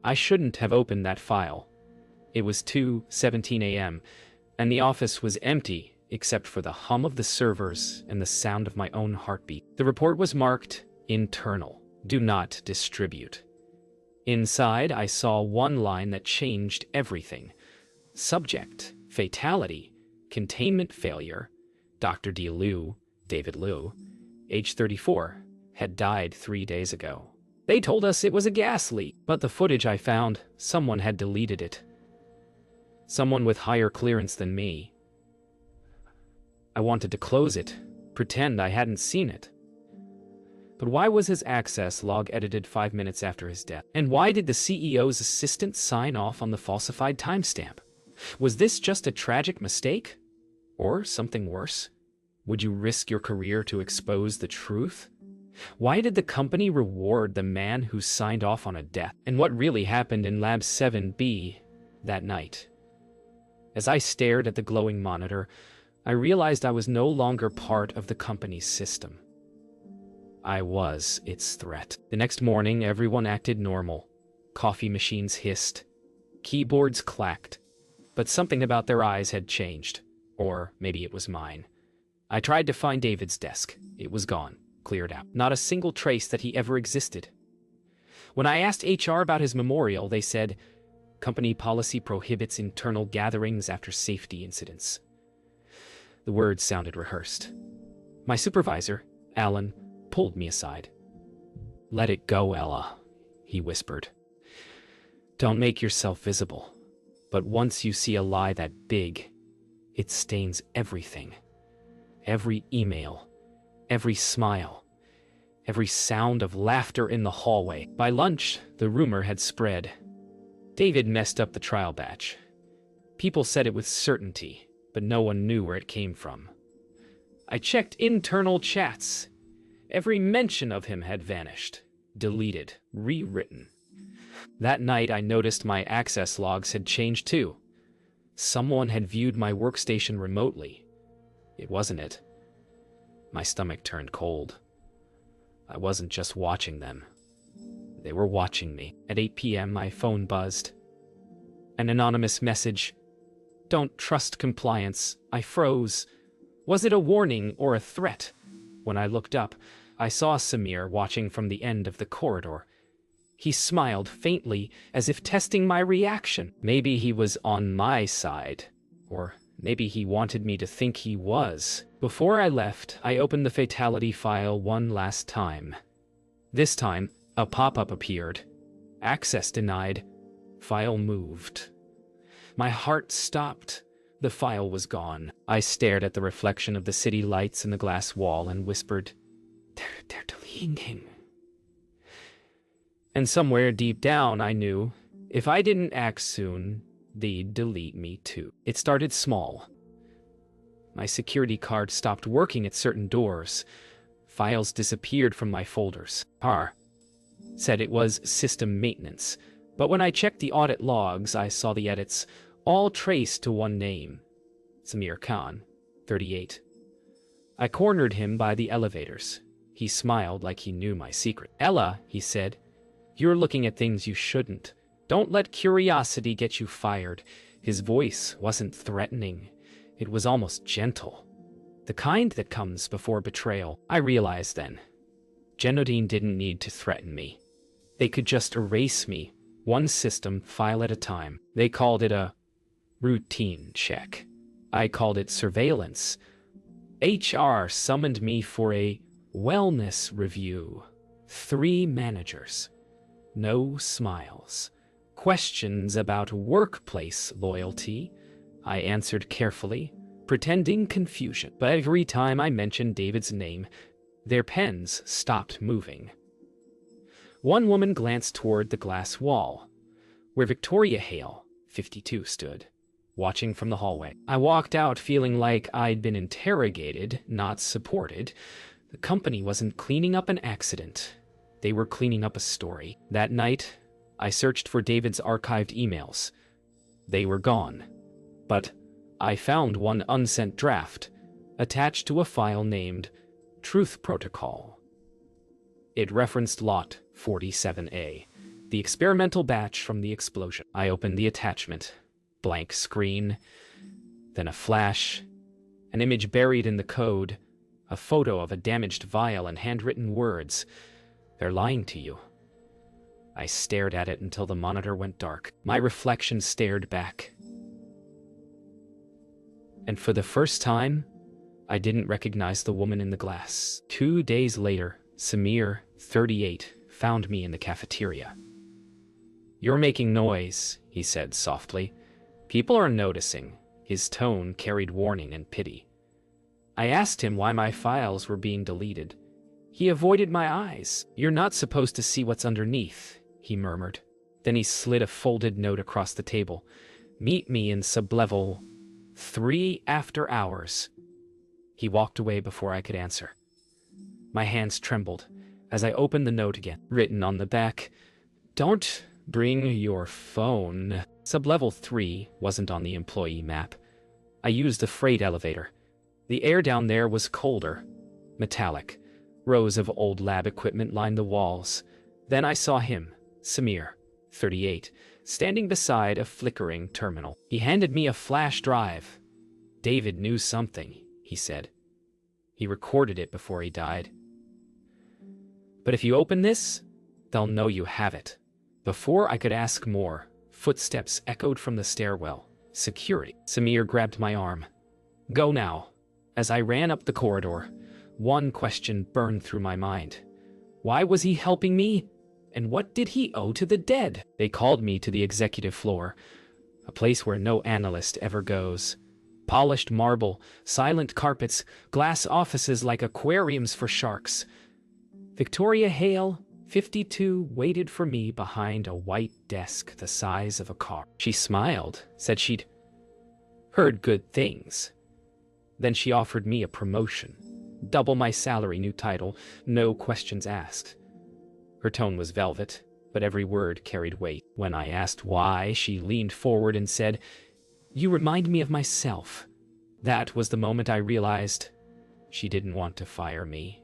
I shouldn't have opened that file. It was 2:17 a.m., and the office was empty except for the hum of the servers and the sound of my own heartbeat. The report was marked internal, do not distribute. Inside, I saw one line that changed everything. Subject, fatality, containment failure. Dr. D. Liu, David Liu, age 34, had died 3 days ago. They told us it was a gas leak, but the footage I found, someone had deleted it. Someone with higher clearance than me. I wanted to close it, pretend I hadn't seen it. But why was his access log edited 5 minutes after his death? And why did the CEO's assistant sign off on the falsified timestamp? Was this just a tragic mistake? Or something worse? Would you risk your career to expose the truth? Why did the company reward the man who signed off on a death? And what really happened in Lab 7B that night? As I stared at the glowing monitor, I realized I was no longer part of the company's system. I was its threat. The next morning, everyone acted normal. Coffee machines hissed. Keyboards clacked. But something about their eyes had changed. Or maybe it was mine. I tried to find David's desk. It was gone. Cleared out. Not a single trace that he ever existed. When I asked HR about his memorial, they said, company policy prohibits internal gatherings after safety incidents. The words sounded rehearsed. My supervisor, Alan, pulled me aside. Let it go, Ella, he whispered. Don't make yourself visible. But once you see a lie that big, it stains everything. Every email, every smile, every sound of laughter in the hallway. By lunch, the rumor had spread. David messed up the trial batch. People said it with certainty, but no one knew where it came from. I checked internal chats. Every mention of him had vanished, deleted, rewritten. That night, I noticed my access logs had changed too. Someone had viewed my workstation remotely. It wasn't it. My stomach turned cold. I wasn't just watching them. They were watching me. At 8 p.m., my phone buzzed. An anonymous message. Don't trust compliance. I froze. Was it a warning or a threat? When I looked up, I saw Samir watching from the end of the corridor. He smiled faintly, as if testing my reaction. Maybe he was on my side, or maybe he wanted me to think he was. Before I left, I opened the fatality file one last time. This time, a pop-up appeared. Access denied. File moved. My heart stopped. The file was gone. I stared at the reflection of the city lights in the glass wall and whispered, They're deleting him. And somewhere deep down, I knew, if I didn't act soon, they'd delete me too. It started small. My security card stopped working at certain doors. Files disappeared from my folders. Said it was system maintenance, but when I checked the audit logs, I saw the edits, all traced to one name, Samir Khan, 38. I cornered him by the elevators. He smiled like he knew my secret. Ella, he said, you're looking at things you shouldn't. Don't let curiosity get you fired. His voice wasn't threatening. It was almost gentle. The kind that comes before betrayal. I realized then. Genodine didn't need to threaten me. They could just erase me, one system file at a time. They called it a routine check. I called it surveillance. HR summoned me for a wellness review. 3 managers. No smiles. Questions about workplace loyalty. I answered carefully, pretending confusion. But every time I mentioned David's name, their pens stopped moving. One woman glanced toward the glass wall, where Victoria Hale, 52, stood, watching from the hallway. I walked out feeling like I'd been interrogated, not supported. The company wasn't cleaning up an accident. They were cleaning up a story. That night, I searched for David's archived emails. They were gone. But I found one unsent draft, attached to a file named Truth Protocol. It referenced Lot 47A, The experimental batch from the explosion. I opened the attachment. Blank screen. Then a flash. An image buried in the code. A photo of a damaged vial and handwritten words. "They're lying to you." I stared at it until the monitor went dark. My reflection stared back. And for the first time, I didn't recognize the woman in the glass. 2 days later, Samir, 38, found me in the cafeteria. "You're making noise," he said softly. "People are noticing." His tone carried warning and pity. I asked him why my files were being deleted. He avoided my eyes. "You're not supposed to see what's underneath," he murmured. Then he slid a folded note across the table. "Meet me in sublevel 3 after hours." He walked away before I could answer. My hands trembled as I opened the note again. Written on the back, "Don't bring your phone." Sublevel 3 wasn't on the employee map. I used the freight elevator. The air down there was colder, metallic. Rows of old lab equipment lined the walls. Then I saw him, Samir, 38, standing beside a flickering terminal. He handed me a flash drive. "David knew something," he said. "He recorded it before he died. But if you open this, they'll know you have it." Before I could ask more, footsteps echoed from the stairwell. Security. Samir grabbed my arm. "Go now." As I ran up the corridor, one question burned through my mind. Why was he helping me? And what did he owe to the dead? They called me to the executive floor, a place where no analyst ever goes. Polished marble, silent carpets, glass offices like aquariums for sharks. Victoria Hale, 52, waited for me behind a white desk the size of a car. She smiled, said she'd heard good things. Then she offered me a promotion. Double my salary, new title, no questions asked. Her tone was velvet, but every word carried weight. When I asked why, she leaned forward and said, "You remind me of myself." That was the moment I realized she didn't want to fire me.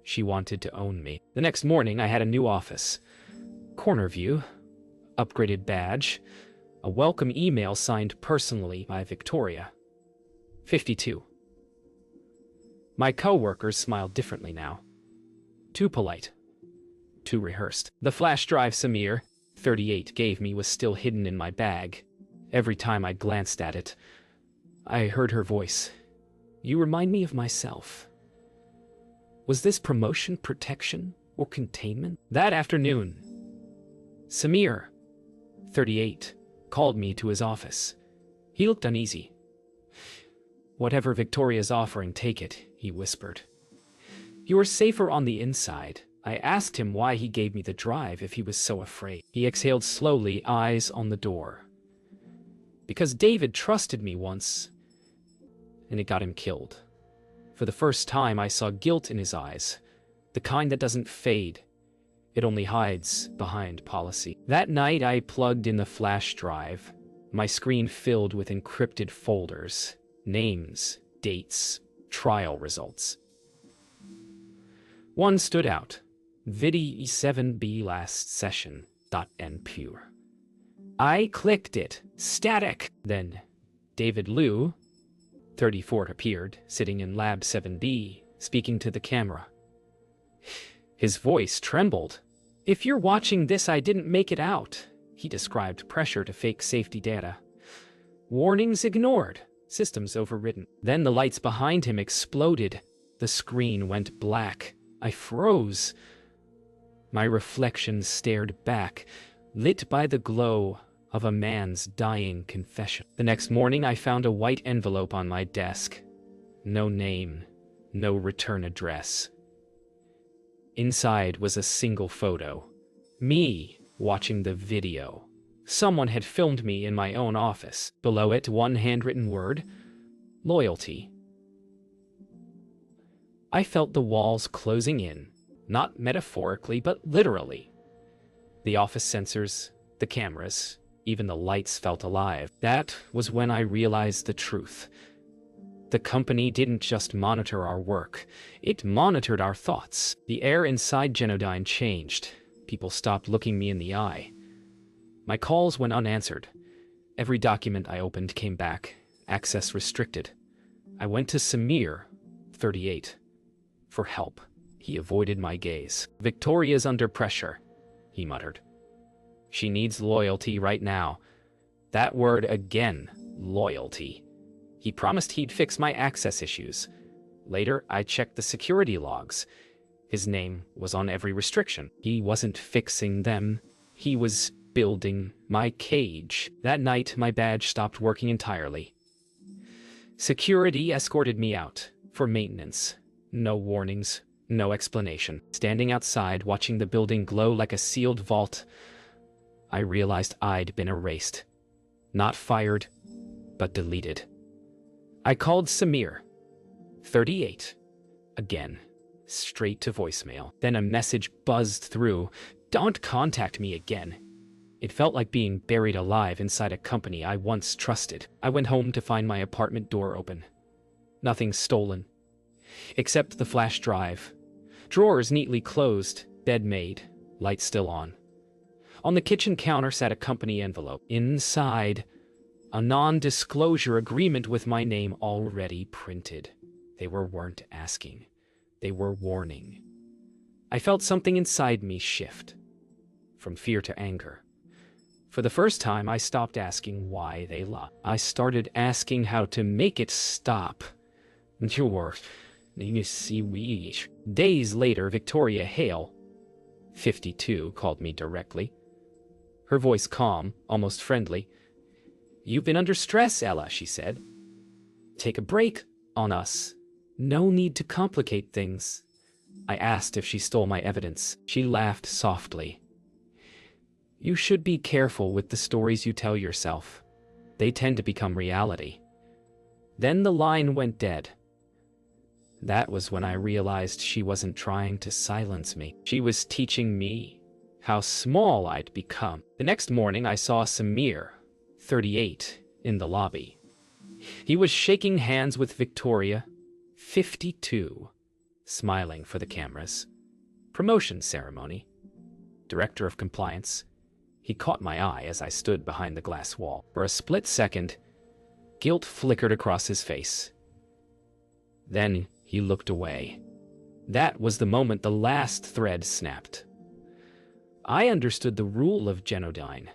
She wanted to own me. The next morning, I had a new office. Corner view, upgraded badge, a welcome email signed personally by Victoria. 52. My co-workers smiled differently now. Too polite. Too rehearsed. The flash drive Samir, 38, gave me was still hidden in my bag. Every time I glanced at it, I heard her voice. "You remind me of myself." Was this promotion, protection, or containment? That afternoon, Samir, 38, called me to his office. He looked uneasy. "Whatever Victoria's offering, take it," he whispered. "You are safer on the inside." I asked him why he gave me the drive if he was so afraid. He exhaled slowly, eyes on the door. "Because David trusted me once, and it got him killed." For the first time, I saw guilt in his eyes, the kind that doesn't fade. It only hides behind policy. That night, I plugged in the flash drive, my screen filled with encrypted folders, names, dates, trial results. One stood out. Vidi 7B last session .npure. I clicked it. Static. Then David Liu, 34, appeared, sitting in Lab 7B, speaking to the camera. His voice trembled. "If you're watching this, I didn't make it out." He described pressure to fake safety data. "Warnings ignored. Systems overridden." Then the lights behind him exploded. The screen went black. I froze. My reflection stared back, lit by the glow of a man's dying confession. The next morning, I found a white envelope on my desk. No name, no return address. Inside was a single photo. Me watching the video. Someone had filmed me in my own office. Below it, one handwritten word: loyalty. I felt the walls closing in, not metaphorically, but literally. The office sensors, the cameras, even the lights felt alive. That was when I realized the truth. The company didn't just monitor our work, it monitored our thoughts. The air inside Genodyne changed. People stopped looking me in the eye. My calls went unanswered. Every document I opened came back. Access restricted. I went to Samir, 38, for help. He avoided my gaze. Victoria's under pressure, he muttered. She needs loyalty right now. That word again, loyalty. He promised he'd fix my access issues. Later, I checked the security logs. His name was on every restriction. He wasn't fixing them. He was building my cage. That night, my badge stopped working entirely. Security escorted me out for maintenance. No warnings, no explanation. Standing outside, watching the building glow like a sealed vault, I realized I'd been erased. Not fired, but deleted. I called Samir, 38, again, straight to voicemail. Then a message buzzed through, "Don't contact me again." It felt like being buried alive inside a company I once trusted. I went home to find my apartment door open. Nothing stolen, except the flash drive. Drawers neatly closed, bed made, light still on. On the kitchen counter sat a company envelope. Inside, a non-disclosure agreement with my name already printed. They weren't asking. They were warning. I felt something inside me shift, from fear to anger. For the first time, I stopped asking why they lied. I started asking how to make it stop. Days later, Victoria Hale, 52, called me directly. Her voice calm, almost friendly. "You've been under stress, Ella," she said. "Take a break on us. No need to complicate things." I asked if she stole my evidence. She laughed softly. "You should be careful with the stories you tell yourself. They tend to become reality." Then the line went dead. That was when I realized she wasn't trying to silence me. She was teaching me how small I'd become. The next morning, I saw Samir, 38, in the lobby. He was shaking hands with Victoria, 52, smiling for the cameras. Promotion ceremony. Director of compliance. He caught my eye as I stood behind the glass wall. For a split second, guilt flickered across his face. Then he looked away. That was the moment the last thread snapped. I understood the rule of Genodyne.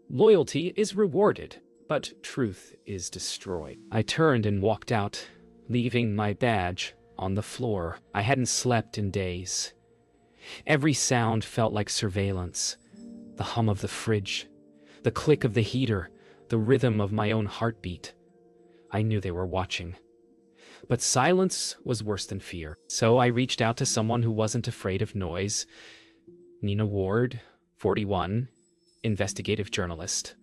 Loyalty is rewarded, but truth is destroyed. I turned and walked out, leaving my badge on the floor. I hadn't slept in days. Every sound felt like surveillance. The hum of the fridge, the click of the heater, the rhythm of my own heartbeat. I knew they were watching. But silence was worse than fear. So I reached out to someone who wasn't afraid of noise. Nina Ward, 41, investigative journalist.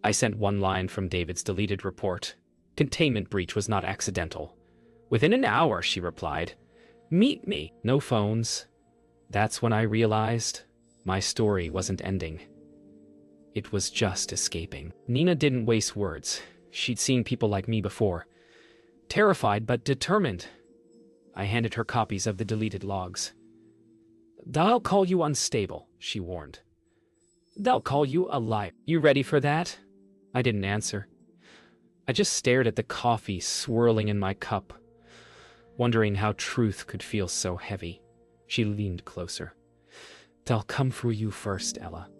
I sent one line from David's deleted report. Containment breach was not accidental. Within an hour, she replied. Meet me. No phones. That's when I realized my story wasn't ending. It was just escaping. Nina didn't waste words. She'd seen people like me before. Terrified but determined. I handed her copies of the deleted logs. "They'll call you unstable," she warned. "They'll call you a liar. You ready for that?" I didn't answer. I just stared at the coffee swirling in my cup, wondering how truth could feel so heavy. She leaned closer. "They'll come for you first, Ella.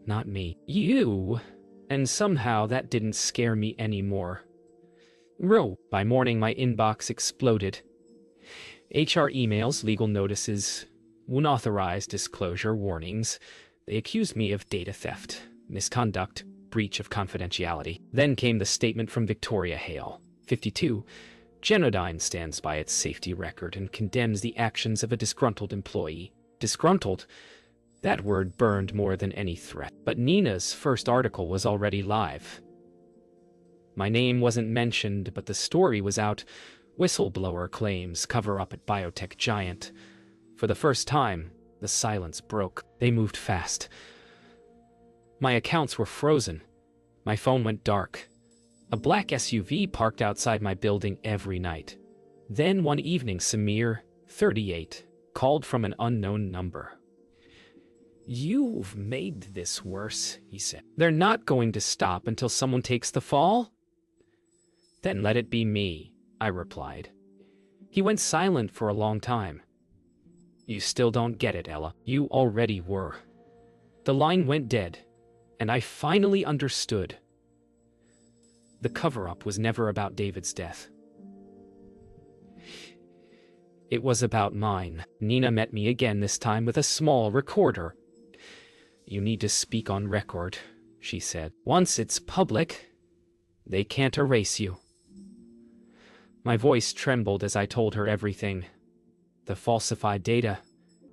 Not me. You." And somehow that didn't scare me anymore. By morning, my inbox exploded. HR emails, legal notices, unauthorized disclosure warnings. They accused me of data theft, misconduct, breach of confidentiality. Then came the statement from Victoria Hale, 52. Genodyne stands by its safety record and condemns the actions of a disgruntled employee. Disgruntled? That word burned more than any threat. But Nina's first article was already live. My name wasn't mentioned, but the story was out. Whistleblower claims cover up at biotech giant. For the first time, the silence broke. They moved fast. My accounts were frozen. My phone went dark. A black SUV parked outside my building every night. Then one evening, Samir, 38, called from an unknown number. "You've made this worse," he said. "They're not going to stop until someone takes the fall?" "Then let it be me," I replied. He went silent for a long time. "You still don't get it, Ella. You already were." The line went dead, and I finally understood. The cover-up was never about David's death. It was about mine. Nina met me again, this time with a small recorder. "You need to speak on record," she said. "Once it's public, they can't erase you." My voice trembled as I told her everything. The falsified data,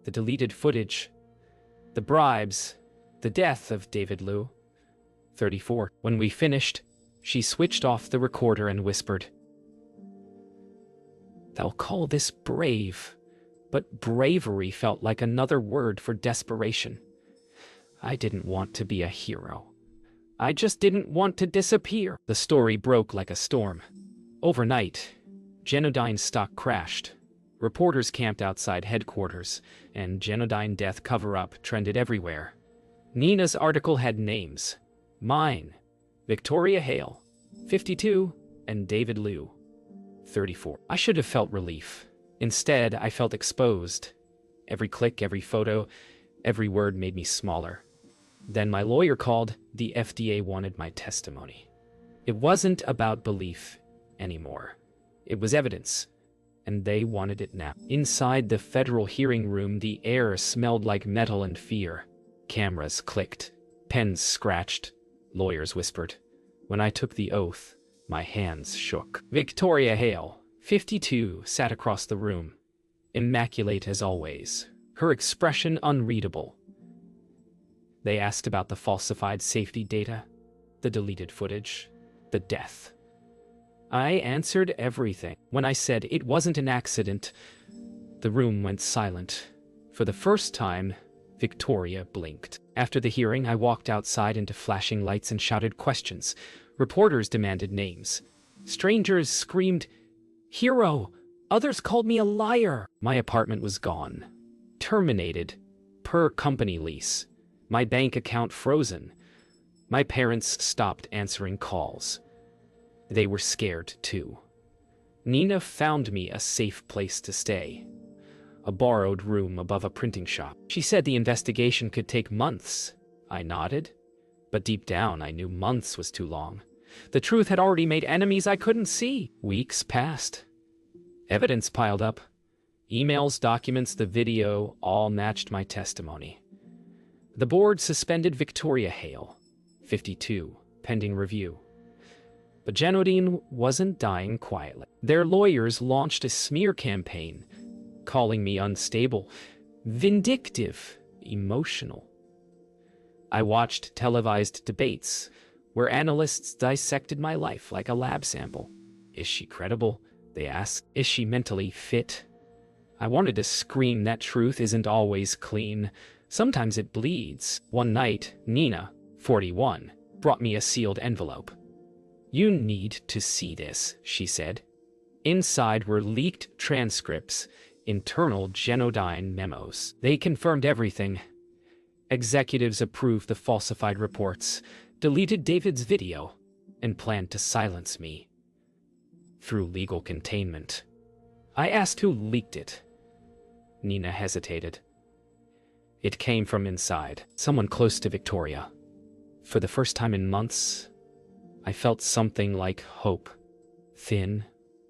the deleted footage, the bribes, the death of David Liu, 34. When we finished, she switched off the recorder and whispered, "They'll call this brave," but bravery felt like another word for desperation. I didn't want to be a hero. I just didn't want to disappear. The story broke like a storm. Overnight, Genodyne stock crashed. Reporters camped outside headquarters, and Genodyne death cover-up trended everywhere. Nina's article had names. Mine, Victoria Hale, 52, and David Liu, 34. I should have felt relief. Instead, I felt exposed. Every click, every photo, every word made me smaller. Then my lawyer called. The FDA wanted my testimony. It wasn't about belief anymore. It was evidence, and they wanted it now. Inside the federal hearing room, the air smelled like metal and fear. Cameras clicked, pens scratched, lawyers whispered. When I took the oath, my hands shook. Victoria Hale, 52, sat across the room, immaculate as always, her expression unreadable. They asked about the falsified safety data, the deleted footage, the death. I answered everything. When I said it wasn't an accident, the room went silent. For the first time, Victoria blinked. After the hearing, I walked outside into flashing lights and shouted questions. Reporters demanded names. Strangers screamed, "Hero!" Others called me a liar. My apartment was gone. Terminated. Per company lease. My bank account frozen. My parents stopped answering calls. They were scared, too. Nina found me a safe place to stay. A borrowed room above a printing shop. She said the investigation could take months. I nodded, but deep down I knew months was too long. The truth had already made enemies I couldn't see. Weeks passed. Evidence piled up. Emails, documents, the video, all matched my testimony. The board suspended Victoria Hale, 52, pending review. But Genodyne wasn't dying quietly. Their lawyers launched a smear campaign, calling me unstable, vindictive, emotional. I watched televised debates where analysts dissected my life like a lab sample. Is she credible? They asked. Is she mentally fit? I wanted to scream that truth isn't always clean. Sometimes it bleeds. One night, Nina, 41, brought me a sealed envelope. "You need to see this," she said. Inside were leaked transcripts, internal Genodyne memos. They confirmed everything. Executives approved the falsified reports, deleted David's video, and planned to silence me. Through legal containment. I asked who leaked it. Nina hesitated. It came from inside, someone close to Victoria. For the first time in months, I felt something like hope. Thin,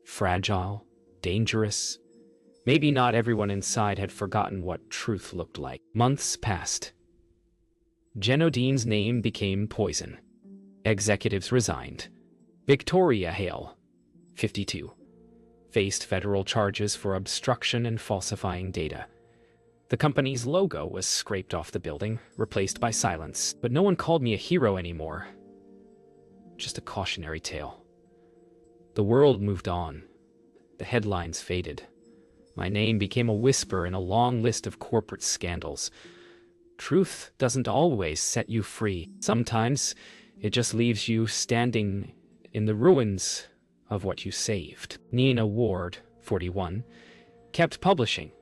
fragile, dangerous. Maybe not everyone inside had forgotten what truth looked like. Months passed. Genodyne's name became poison. Executives resigned. Victoria Hale, 52, faced federal charges for obstruction and falsifying data. The company's logo was scraped off the building, replaced by silence, but no one called me a hero anymore. Just a cautionary tale. The world moved on. The headlines faded. My name became a whisper in a long list of corporate scandals. Truth doesn't always set you free. Sometimes it just leaves you standing in the ruins of what you saved. Nina Ward, 41, kept publishing.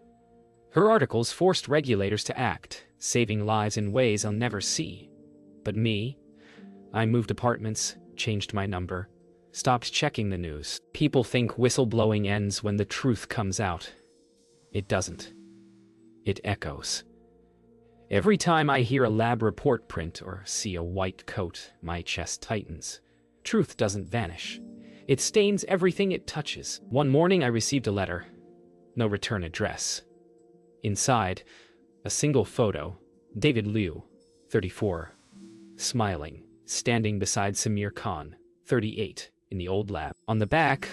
Her articles forced regulators to act. saving lives in ways I'll never see. But me? I moved apartments, changed my number, stopped checking the news. People think whistleblowing ends when the truth comes out. It doesn't. It echoes. Every time I hear a lab report print or see a white coat, my chest tightens. Truth doesn't vanish. It stains everything it touches. One morning I received a letter. No return address. Inside, a single photo. David Liu, 34, smiling, standing beside Samir Khan, 38, in the old lab. On the back,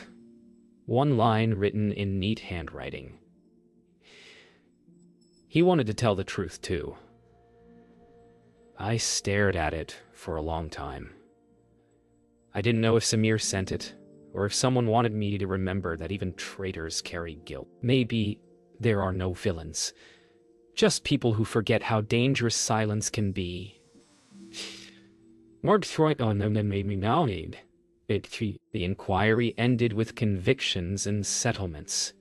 one line written in neat handwriting. He wanted to tell the truth, too. I stared at it for a long time. I didn't know if Samir sent it, or if someone wanted me to remember that even traitors carry guilt. Maybe there are no villains, just people who forget how dangerous silence can be. Mark Troy on them and made me married. The inquiry ended with convictions and settlements.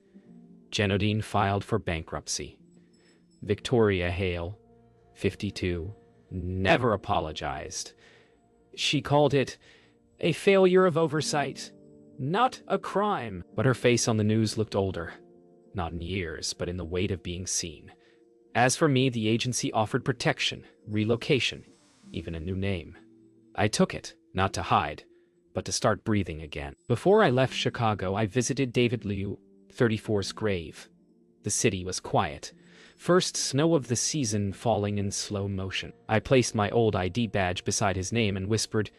Genodine filed for bankruptcy. Victoria Hale, 52, never apologized. She called it a failure of oversight, not a crime. But her face on the news looked older, not in years, but in the weight of being seen. As for me, the agency offered protection, relocation, even a new name. I took it, not to hide, but to start breathing again. Before I left Chicago, I visited David Liu, 34's grave. The city was quiet. First snow of the season falling in slow motion. I placed my old ID badge beside his name and whispered,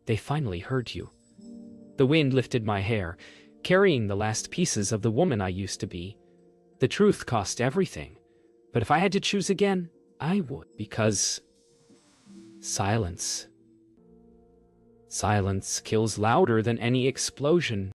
"They finally heard you." The wind lifted my hair, carrying the last pieces of the woman I used to be. The truth cost everything, but if I had to choose again, I would, because silence kills louder than any explosion.